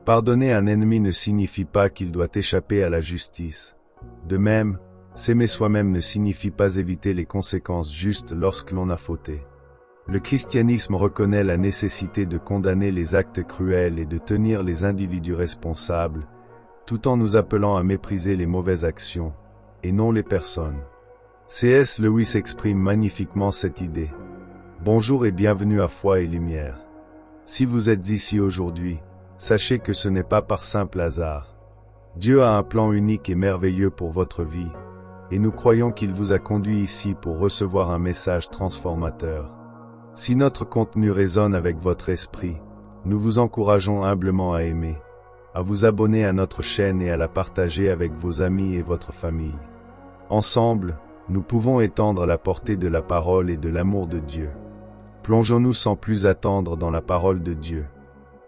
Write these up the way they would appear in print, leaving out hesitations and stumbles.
Pardonner un ennemi ne signifie pas qu'il doit échapper à la justice. De même, s'aimer soi-même ne signifie pas éviter les conséquences justes lorsque l'on a fauté. Le christianisme reconnaît la nécessité de condamner les actes cruels et de tenir les individus responsables, tout en nous appelant à mépriser les mauvaises actions, et non les personnes. C.S. Lewis exprime magnifiquement cette idée. Bonjour et bienvenue à Foi et Lumière. Si vous êtes ici aujourd'hui, sachez que ce n'est pas par simple hasard. Dieu a un plan unique et merveilleux pour votre vie, et nous croyons qu'il vous a conduit ici pour recevoir un message transformateur. Si notre contenu résonne avec votre esprit, nous vous encourageons humblement à aimer, à vous abonner à notre chaîne et à la partager avec vos amis et votre famille. Ensemble, nous pouvons étendre la portée de la parole et de l'amour de Dieu. Plongeons-nous sans plus attendre dans la parole de Dieu.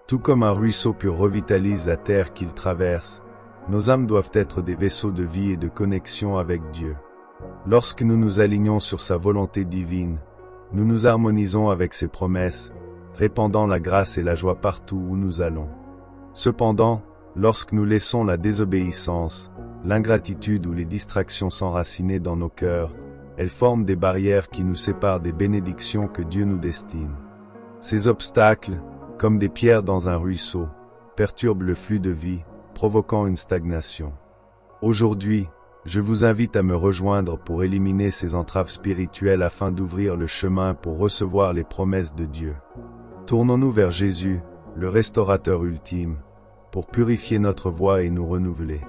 Tout comme un ruisseau pur revitalise la terre qu'il traverse, nos âmes doivent être des vaisseaux de vie et de connexion avec Dieu. Lorsque nous nous alignons sur sa volonté divine, nous nous harmonisons avec ses promesses, répandant la grâce et la joie partout où nous allons. Cependant, lorsque nous laissons la désobéissance, l'ingratitude ou les distractions s'enraciner dans nos cœurs, elles forment des barrières qui nous séparent des bénédictions que Dieu nous destine. Ces obstacles, comme des pierres dans un ruisseau, perturbent le flux de vie, provoquant une stagnation. Aujourd'hui, je vous invite à me rejoindre pour éliminer ces entraves spirituelles afin d'ouvrir le chemin pour recevoir les promesses de Dieu. Tournons-nous vers Jésus, le restaurateur ultime, pour purifier notre voie et nous renouveler.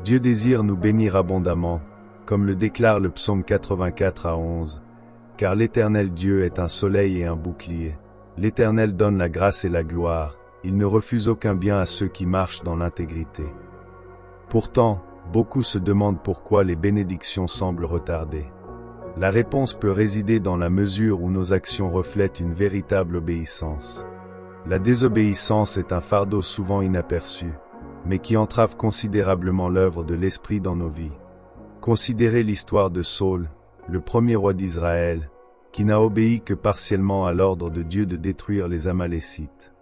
Dieu désire nous bénir abondamment, comme le déclare le psaume 84 à 11, car l'Éternel Dieu est un soleil et un bouclier. L'Éternel donne la grâce et la gloire, il ne refuse aucun bien à ceux qui marchent dans l'intégrité. Pourtant, beaucoup se demandent pourquoi les bénédictions semblent retardées. La réponse peut résider dans la mesure où nos actions reflètent une véritable obéissance. La désobéissance est un fardeau souvent inaperçu, mais qui entrave considérablement l'œuvre de l'Esprit dans nos vies. Considérez l'histoire de Saül, le premier roi d'Israël, qui n'a obéi que partiellement à l'ordre de Dieu de détruire les Amalécites.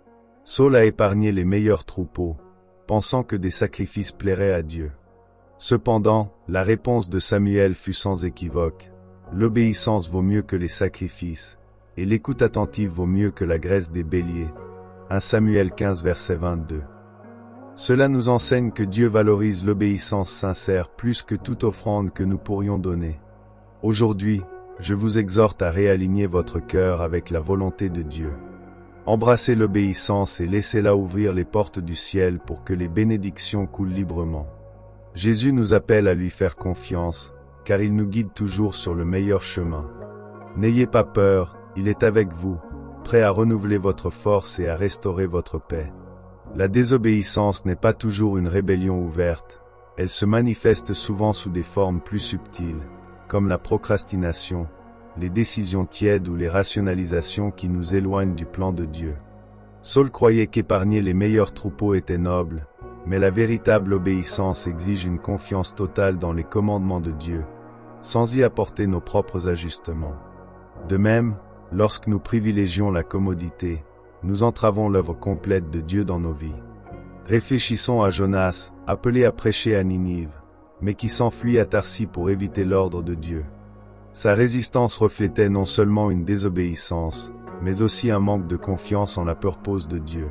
Saül a épargné les meilleurs troupeaux, pensant que des sacrifices plairaient à Dieu. Cependant, la réponse de Samuel fut sans équivoque. L'obéissance vaut mieux que les sacrifices, et l'écoute attentive vaut mieux que la graisse des béliers. 1 Samuel 15 verset 22. Cela nous enseigne que Dieu valorise l'obéissance sincère plus que toute offrande que nous pourrions donner. Aujourd'hui, je vous exhorte à réaligner votre cœur avec la volonté de Dieu. Embrassez l'obéissance et laissez-la ouvrir les portes du ciel pour que les bénédictions coulent librement. Jésus nous appelle à lui faire confiance, car il nous guide toujours sur le meilleur chemin. N'ayez pas peur, il est avec vous, prêt à renouveler votre force et à restaurer votre paix. La désobéissance n'est pas toujours une rébellion ouverte, elle se manifeste souvent sous des formes plus subtiles, comme la procrastination, les décisions tièdes ou les rationalisations qui nous éloignent du plan de Dieu. Saül croyait qu'épargner les meilleurs troupeaux était noble, mais la véritable obéissance exige une confiance totale dans les commandements de Dieu, sans y apporter nos propres ajustements. De même, lorsque nous privilégions la commodité, nous entravons l'œuvre complète de Dieu dans nos vies. Réfléchissons à Jonas, appelé à prêcher à Ninive, mais qui s'enfuit à Tarsis pour éviter l'ordre de Dieu. Sa résistance reflétait non seulement une désobéissance, mais aussi un manque de confiance en la purpose de Dieu.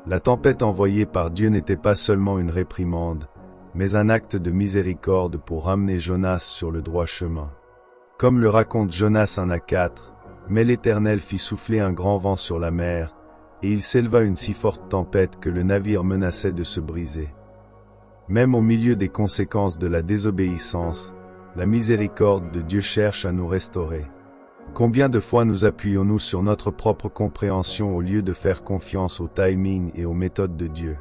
La tempête envoyée par Dieu n'était pas seulement une réprimande, mais un acte de miséricorde pour ramener Jonas sur le droit chemin. Comme le raconte Jonas 1:4, mais l'Éternel fit souffler un grand vent sur la mer, et il s'éleva une si forte tempête que le navire menaçait de se briser. Même au milieu des conséquences de la désobéissance, la miséricorde de Dieu cherche à nous restaurer. Combien de fois nous appuyons-nous sur notre propre compréhension au lieu de faire confiance au timing et aux méthodes de Dieu?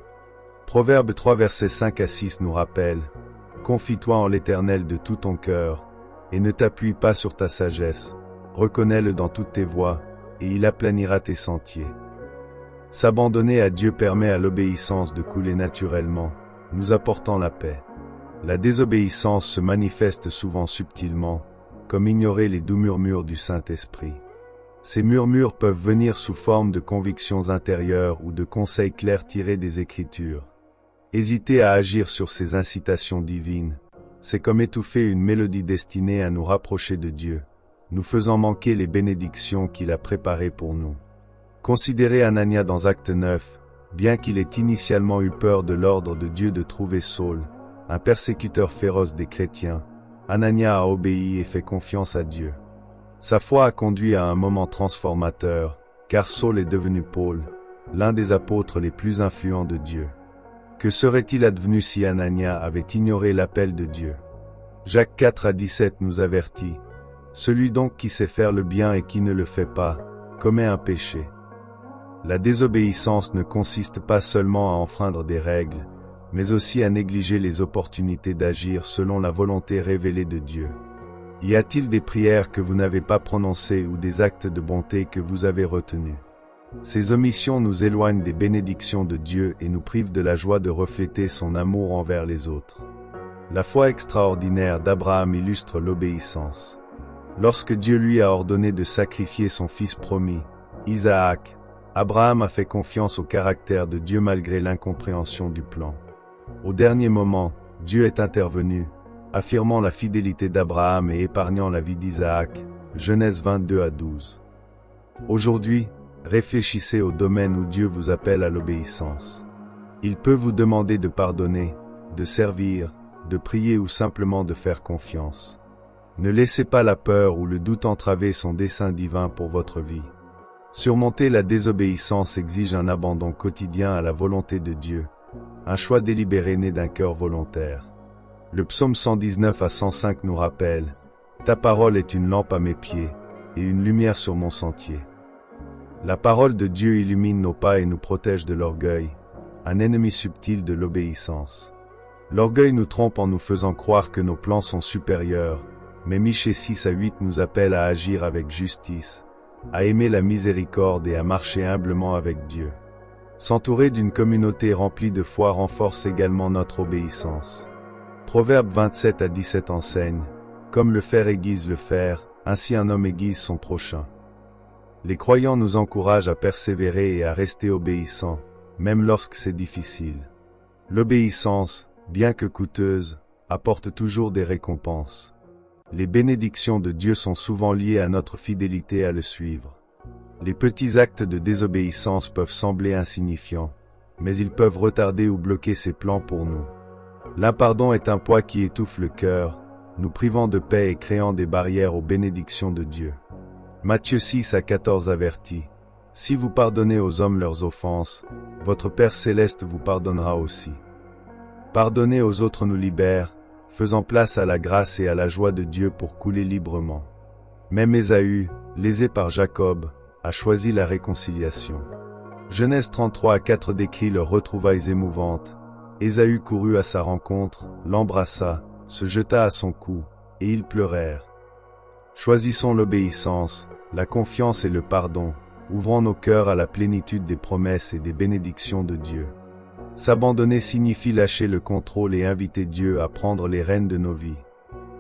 Proverbe 3 versets 5 à 6 nous rappelle « Confie-toi en l'Éternel de tout ton cœur, et ne t'appuie pas sur ta sagesse. Reconnais-le dans toutes tes voies, et il aplanira tes sentiers. » S'abandonner à Dieu permet à l'obéissance de couler naturellement, nous apportant la paix. La désobéissance se manifeste souvent subtilement, comme ignorer les doux murmures du Saint-Esprit. Ces murmures peuvent venir sous forme de convictions intérieures ou de conseils clairs tirés des Écritures. Hésiter à agir sur ces incitations divines, c'est comme étouffer une mélodie destinée à nous rapprocher de Dieu, nous faisant manquer les bénédictions qu'il a préparées pour nous. Considérez Anania dans Acte 9, bien qu'il ait initialement eu peur de l'ordre de Dieu de trouver Saul, un persécuteur féroce des chrétiens, Anania a obéi et fait confiance à Dieu. Sa foi a conduit à un moment transformateur, car Saul est devenu Paul, l'un des apôtres les plus influents de Dieu. Que serait-il advenu si Anania avait ignoré l'appel de Dieu? Jacques 4 à 17 nous avertit. Celui donc qui sait faire le bien et qui ne le fait pas, commet un péché. La désobéissance ne consiste pas seulement à enfreindre des règles, mais aussi à négliger les opportunités d'agir selon la volonté révélée de Dieu. Y a-t-il des prières que vous n'avez pas prononcées ou des actes de bonté que vous avez retenus? Ces omissions nous éloignent des bénédictions de Dieu et nous privent de la joie de refléter son amour envers les autres. La foi extraordinaire d'Abraham illustre l'obéissance. Lorsque Dieu lui a ordonné de sacrifier son fils promis, Isaac, Abraham a fait confiance au caractère de Dieu malgré l'incompréhension du plan. Au dernier moment, Dieu est intervenu, affirmant la fidélité d'Abraham et épargnant la vie d'Isaac, Genèse 22 à 12. Aujourd'hui, réfléchissez au domaine où Dieu vous appelle à l'obéissance. Il peut vous demander de pardonner, de servir, de prier ou simplement de faire confiance. Ne laissez pas la peur ou le doute entraver son dessein divin pour votre vie. Surmonter la désobéissance exige un abandon quotidien à la volonté de Dieu, un choix délibéré né d'un cœur volontaire. Le psaume 119 à 105 nous rappelle « Ta parole est une lampe à mes pieds et une lumière sur mon sentier ». La parole de Dieu illumine nos pas et nous protège de l'orgueil, un ennemi subtil de l'obéissance. L'orgueil nous trompe en nous faisant croire que nos plans sont supérieurs, mais Michée 6 à 8 nous appelle à agir avec justice, à aimer la miséricorde et à marcher humblement avec Dieu. S'entourer d'une communauté remplie de foi renforce également notre obéissance. Proverbe 27 à 17 enseigne, « Comme le fer aiguise le fer, ainsi un homme aiguise son prochain ». Les croyants nous encouragent à persévérer et à rester obéissants, même lorsque c'est difficile. L'obéissance, bien que coûteuse, apporte toujours des récompenses. Les bénédictions de Dieu sont souvent liées à notre fidélité à le suivre. Les petits actes de désobéissance peuvent sembler insignifiants, mais ils peuvent retarder ou bloquer ses plans pour nous. L'impardon est un poids qui étouffe le cœur, nous privant de paix et créant des barrières aux bénédictions de Dieu. Matthieu 6 à 14 avertit, « Si vous pardonnez aux hommes leurs offenses, votre Père céleste vous pardonnera aussi. » Pardonner aux autres nous libère, faisant place à la grâce et à la joie de Dieu pour couler librement. Même Ésaü, lésé par Jacob, a choisi la réconciliation. Genèse 33 à 4 décrit leurs retrouvailles émouvantes. Ésaü courut à sa rencontre, l'embrassa, se jeta à son cou, et ils pleurèrent. Choisissons l'obéissance, la confiance et le pardon, ouvrant nos cœurs à la plénitude des promesses et des bénédictions de Dieu. S'abandonner signifie lâcher le contrôle et inviter Dieu à prendre les rênes de nos vies.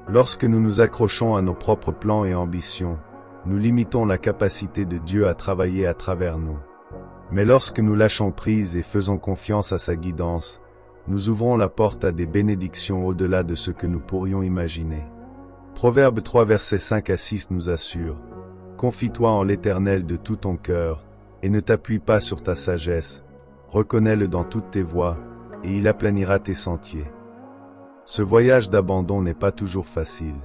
Lorsque nous nous accrochons à nos propres plans et ambitions, nous limitons la capacité de Dieu à travailler à travers nous. Mais lorsque nous lâchons prise et faisons confiance à sa guidance, nous ouvrons la porte à des bénédictions au-delà de ce que nous pourrions imaginer. Proverbe 3 versets 5 à 6 nous assure « Confie-toi en l'Éternel de tout ton cœur, et ne t'appuie pas sur ta sagesse. Reconnais-le dans toutes tes voies, et il aplanira tes sentiers. » Ce voyage d'abandon n'est pas toujours facile.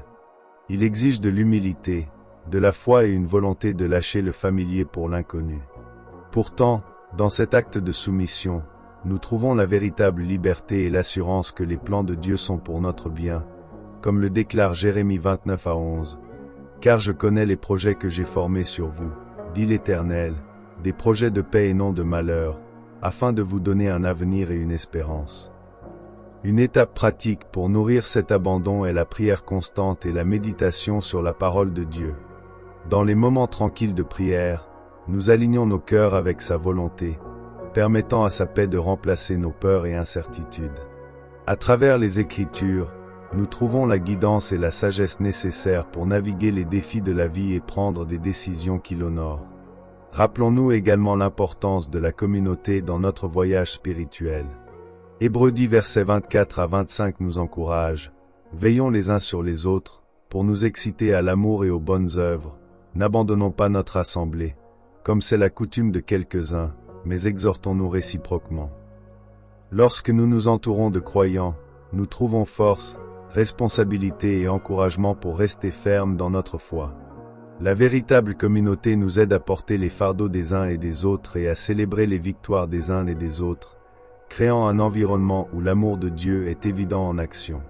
Il exige de l'humilité, de la foi et une volonté de lâcher le familier pour l'inconnu. Pourtant, dans cet acte de soumission, nous trouvons la véritable liberté et l'assurance que les plans de Dieu sont pour notre bien, comme le déclare Jérémie 29 à 11. « Car je connais les projets que j'ai formés sur vous, dit l'Éternel, des projets de paix et non de malheur, afin de vous donner un avenir et une espérance. » Une étape pratique pour nourrir cet abandon est la prière constante et la méditation sur la parole de Dieu. Dans les moments tranquilles de prière, nous alignons nos cœurs avec sa volonté, permettant à sa paix de remplacer nos peurs et incertitudes. À travers les Écritures, nous trouvons la guidance et la sagesse nécessaires pour naviguer les défis de la vie et prendre des décisions qui l'honorent. Rappelons-nous également l'importance de la communauté dans notre voyage spirituel. Hébreux 10 versets 24 à 25 nous encourage. Veillons les uns sur les autres, pour nous exciter à l'amour et aux bonnes œuvres. N'abandonnons pas notre assemblée, comme c'est la coutume de quelques-uns, mais exhortons-nous réciproquement. Lorsque nous nous entourons de croyants, nous trouvons force, responsabilité et encouragement pour rester fermes dans notre foi. La véritable communauté nous aide à porter les fardeaux des uns et des autres et à célébrer les victoires des uns et des autres, créant un environnement où l'amour de Dieu est évident en action.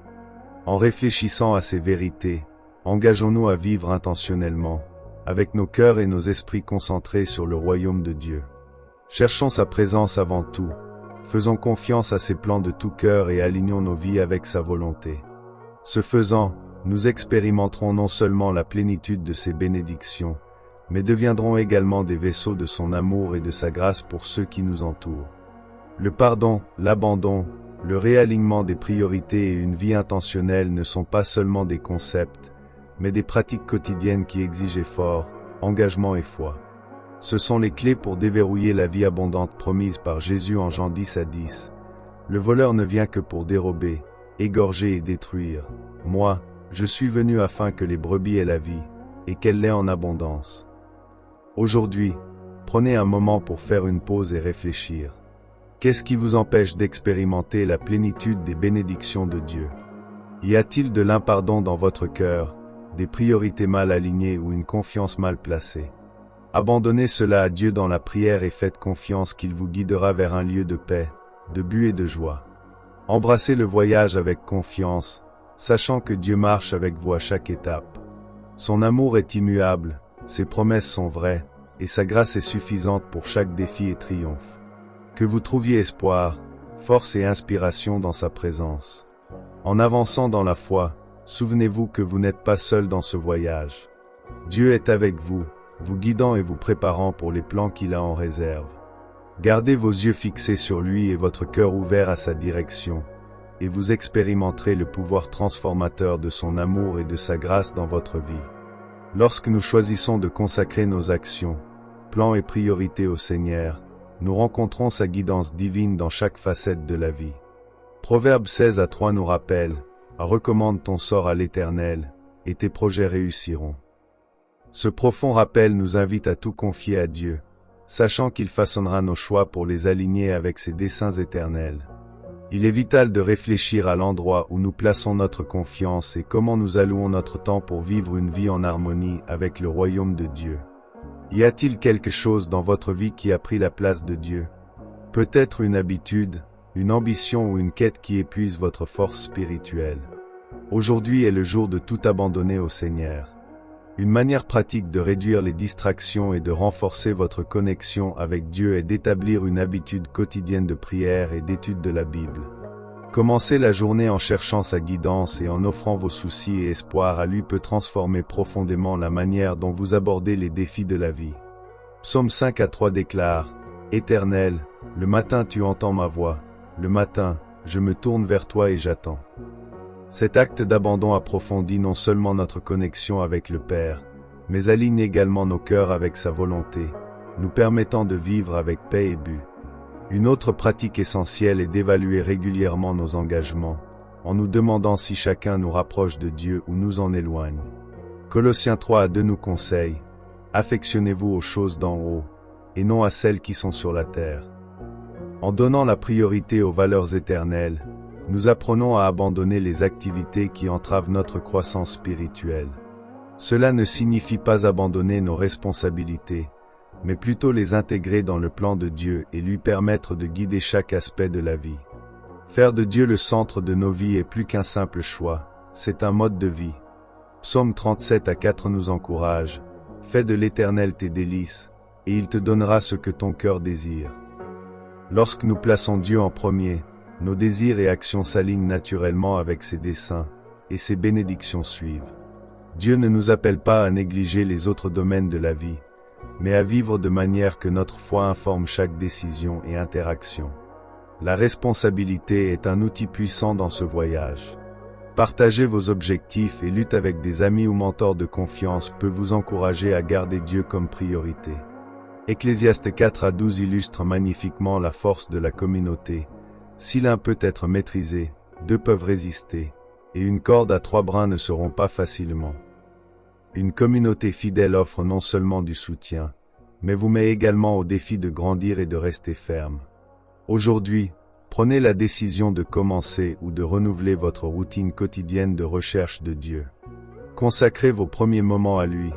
En réfléchissant à ces vérités, engageons-nous à vivre intentionnellement, avec nos cœurs et nos esprits concentrés sur le royaume de Dieu. Cherchons sa présence avant tout, faisons confiance à ses plans de tout cœur et alignons nos vies avec sa volonté. Ce faisant, nous expérimenterons non seulement la plénitude de ses bénédictions, mais deviendrons également des vaisseaux de son amour et de sa grâce pour ceux qui nous entourent. Le pardon, l'abandon, le réalignement des priorités et une vie intentionnelle ne sont pas seulement des concepts, mais des pratiques quotidiennes qui exigent effort, engagement et foi. Ce sont les clés pour déverrouiller la vie abondante promise par Jésus en Jean 10 à 10. Le voleur ne vient que pour dérober, égorger et détruire. Moi, je suis venu afin que les brebis aient la vie, et qu'elle l'ait en abondance. Aujourd'hui, prenez un moment pour faire une pause et réfléchir. Qu'est-ce qui vous empêche d'expérimenter la plénitude des bénédictions de Dieu? Y a-t-il de l'impardon dans votre cœur, des priorités mal alignées ou une confiance mal placée? Abandonnez cela à Dieu dans la prière et faites confiance qu'il vous guidera vers un lieu de paix, de but et de joie. Embrassez le voyage avec confiance, sachant que Dieu marche avec vous à chaque étape. Son amour est immuable, ses promesses sont vraies, et sa grâce est suffisante pour chaque défi et triomphe. Que vous trouviez espoir, force et inspiration dans sa présence. En avançant dans la foi, souvenez-vous que vous n'êtes pas seul dans ce voyage. Dieu est avec vous, vous guidant et vous préparant pour les plans qu'il a en réserve. Gardez vos yeux fixés sur lui et votre cœur ouvert à sa direction, et vous expérimenterez le pouvoir transformateur de son amour et de sa grâce dans votre vie. Lorsque nous choisissons de consacrer nos actions, plans et priorités au Seigneur, nous rencontrons sa guidance divine dans chaque facette de la vie. Proverbe 16 à 3 nous rappelle, « Recommande ton sort à l'Éternel, et tes projets réussiront. » Ce profond rappel nous invite à tout confier à Dieu, sachant qu'il façonnera nos choix pour les aligner avec ses desseins éternels. Il est vital de réfléchir à l'endroit où nous plaçons notre confiance et comment nous allouons notre temps pour vivre une vie en harmonie avec le royaume de Dieu. Y a-t-il quelque chose dans votre vie qui a pris la place de Dieu? Peut-être une habitude, une ambition ou une quête qui épuise votre force spirituelle. Aujourd'hui est le jour de tout abandonner au Seigneur. Une manière pratique de réduire les distractions et de renforcer votre connexion avec Dieu est d'établir une habitude quotidienne de prière et d'étude de la Bible. Commencez la journée en cherchant sa guidance et en offrant vos soucis et espoirs à lui peut transformer profondément la manière dont vous abordez les défis de la vie. Psaume 5 à 3 déclare, « Éternel, le matin tu entends ma voix, le matin, je me tourne vers toi et j'attends. » Cet acte d'abandon approfondit non seulement notre connexion avec le Père, mais aligne également nos cœurs avec sa volonté, nous permettant de vivre avec paix et but. Une autre pratique essentielle est d'évaluer régulièrement nos engagements, en nous demandant si chacun nous rapproche de Dieu ou nous en éloigne. Colossiens 3 à 2 nous conseille, « Affectionnez-vous aux choses d'en haut, et non à celles qui sont sur la terre. » En donnant la priorité aux valeurs éternelles, nous apprenons à abandonner les activités qui entravent notre croissance spirituelle. Cela ne signifie pas abandonner nos responsabilités, mais plutôt les intégrer dans le plan de Dieu et lui permettre de guider chaque aspect de la vie. Faire de Dieu le centre de nos vies est plus qu'un simple choix, c'est un mode de vie. Psaume 37 à 4 nous encourage, « Fais de l'Éternel tes délices, et il te donnera ce que ton cœur désire. » Lorsque nous plaçons Dieu en premier, nos désirs et actions s'alignent naturellement avec ses desseins, et ses bénédictions suivent. Dieu ne nous appelle pas à négliger les autres domaines de la vie, mais à vivre de manière que notre foi informe chaque décision et interaction. La responsabilité est un outil puissant dans ce voyage. Partager vos objectifs et lutte avec des amis ou mentors de confiance peut vous encourager à garder Dieu comme priorité. Ecclésiaste 4 à 12 illustre magnifiquement la force de la communauté. Si l'un peut être maîtrisé, deux peuvent résister, et une corde à 3 brins ne se rompt pas facilement. Une communauté fidèle offre non seulement du soutien, mais vous met également au défi de grandir et de rester ferme. Aujourd'hui, prenez la décision de commencer ou de renouveler votre routine quotidienne de recherche de Dieu. Consacrez vos premiers moments à lui,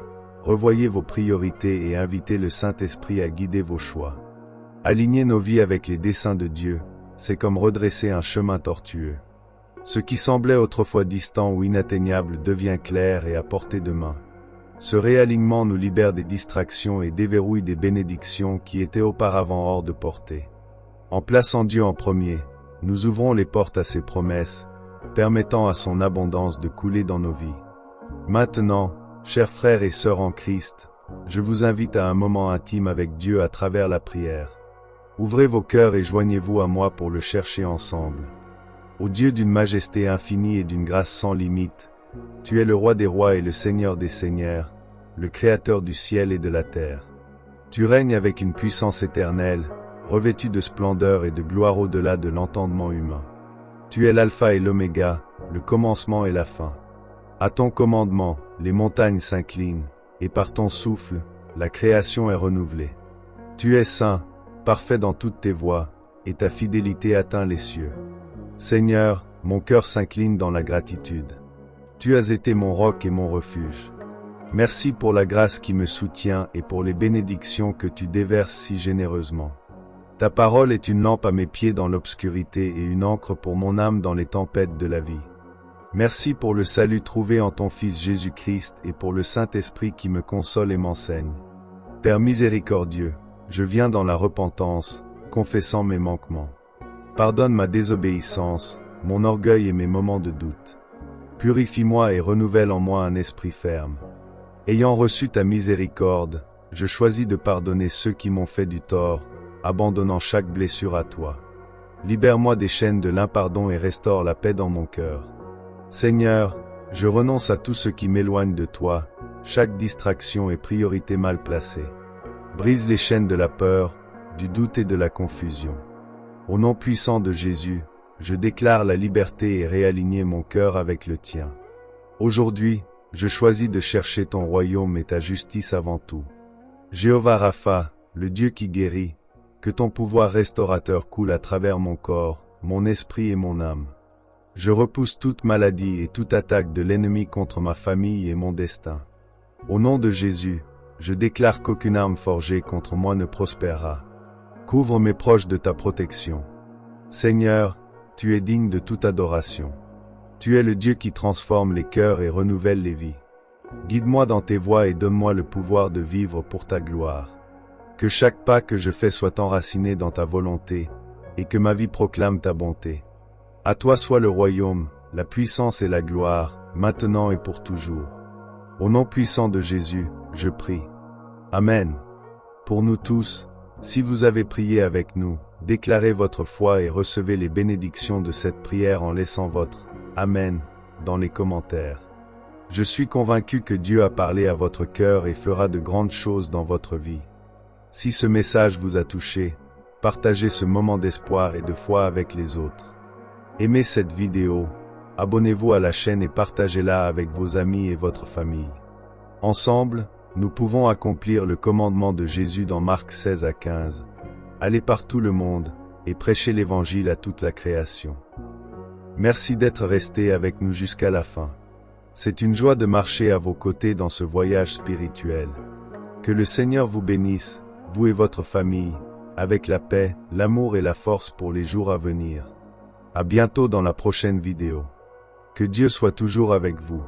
revoyez vos priorités et invitez le Saint-Esprit à guider vos choix. Aligner nos vies avec les desseins de Dieu, c'est comme redresser un chemin tortueux. Ce qui semblait autrefois distant ou inatteignable devient clair et à portée de main. Ce réalignement nous libère des distractions et déverrouille des bénédictions qui étaient auparavant hors de portée. En plaçant Dieu en premier, nous ouvrons les portes à ses promesses, permettant à son abondance de couler dans nos vies. Maintenant, chers frères et sœurs en Christ, je vous invite à un moment intime avec Dieu à travers la prière. Ouvrez vos cœurs et joignez-vous à moi pour le chercher ensemble. Ô Dieu d'une majesté infinie et d'une grâce sans limite, tu es le roi des rois et le Seigneur des seigneurs, le Créateur du ciel et de la terre. Tu règnes avec une puissance éternelle, revêtu de splendeur et de gloire au-delà de l'entendement humain. Tu es l'alpha et l'oméga, le commencement et la fin. À ton commandement, les montagnes s'inclinent, et par ton souffle, la création est renouvelée. Tu es saint, parfait dans toutes tes voies, et ta fidélité atteint les cieux. Seigneur, mon cœur s'incline dans la gratitude. Tu as été mon roc et mon refuge. Merci pour la grâce qui me soutient et pour les bénédictions que tu déverses si généreusement. Ta parole est une lampe à mes pieds dans l'obscurité et une ancre pour mon âme dans les tempêtes de la vie. Merci pour le salut trouvé en ton Fils Jésus-Christ et pour le Saint-Esprit qui me console et m'enseigne. Père miséricordieux, je viens dans la repentance, confessant mes manquements. Pardonne ma désobéissance, mon orgueil et mes moments de doute. Purifie-moi et renouvelle en moi un esprit ferme. Ayant reçu ta miséricorde, je choisis de pardonner ceux qui m'ont fait du tort, abandonnant chaque blessure à toi. Libère-moi des chaînes de l'impardon et restaure la paix dans mon cœur. Seigneur, je renonce à tout ce qui m'éloigne de toi, chaque distraction et priorité mal placée. Brise les chaînes de la peur, du doute et de la confusion. Au nom puissant de Jésus, je déclare la liberté et réaligner mon cœur avec le tien. Aujourd'hui, je choisis de chercher ton royaume et ta justice avant tout. Jéhovah Rapha, le Dieu qui guérit, que ton pouvoir restaurateur coule à travers mon corps, mon esprit et mon âme. Je repousse toute maladie et toute attaque de l'ennemi contre ma famille et mon destin. Au nom de Jésus, je déclare qu'aucune arme forgée contre moi ne prospérera. Couvre mes proches de ta protection. Seigneur, tu es digne de toute adoration. Tu es le Dieu qui transforme les cœurs et renouvelle les vies. Guide-moi dans tes voies et donne-moi le pouvoir de vivre pour ta gloire. Que chaque pas que je fais soit enraciné dans ta volonté, et que ma vie proclame ta bonté. À toi soit le royaume, la puissance et la gloire, maintenant et pour toujours. Au nom puissant de Jésus, je prie. Amen. Pour nous tous, si vous avez prié avec nous, déclarez votre foi et recevez les bénédictions de cette prière en laissant votre « Amen » dans les commentaires. Je suis convaincu que Dieu a parlé à votre cœur et fera de grandes choses dans votre vie. Si ce message vous a touché, partagez ce moment d'espoir et de foi avec les autres. Aimez cette vidéo, abonnez-vous à la chaîne et partagez-la avec vos amis et votre famille. Ensemble, nous pouvons accomplir le commandement de Jésus dans Marc 16 à 15. Allez par tout le monde et prêchez l'Évangile à toute la création. Merci d'être resté avec nous jusqu'à la fin. C'est une joie de marcher à vos côtés dans ce voyage spirituel. Que le Seigneur vous bénisse, vous et votre famille, avec la paix, l'amour et la force pour les jours à venir. À bientôt dans la prochaine vidéo. Que Dieu soit toujours avec vous.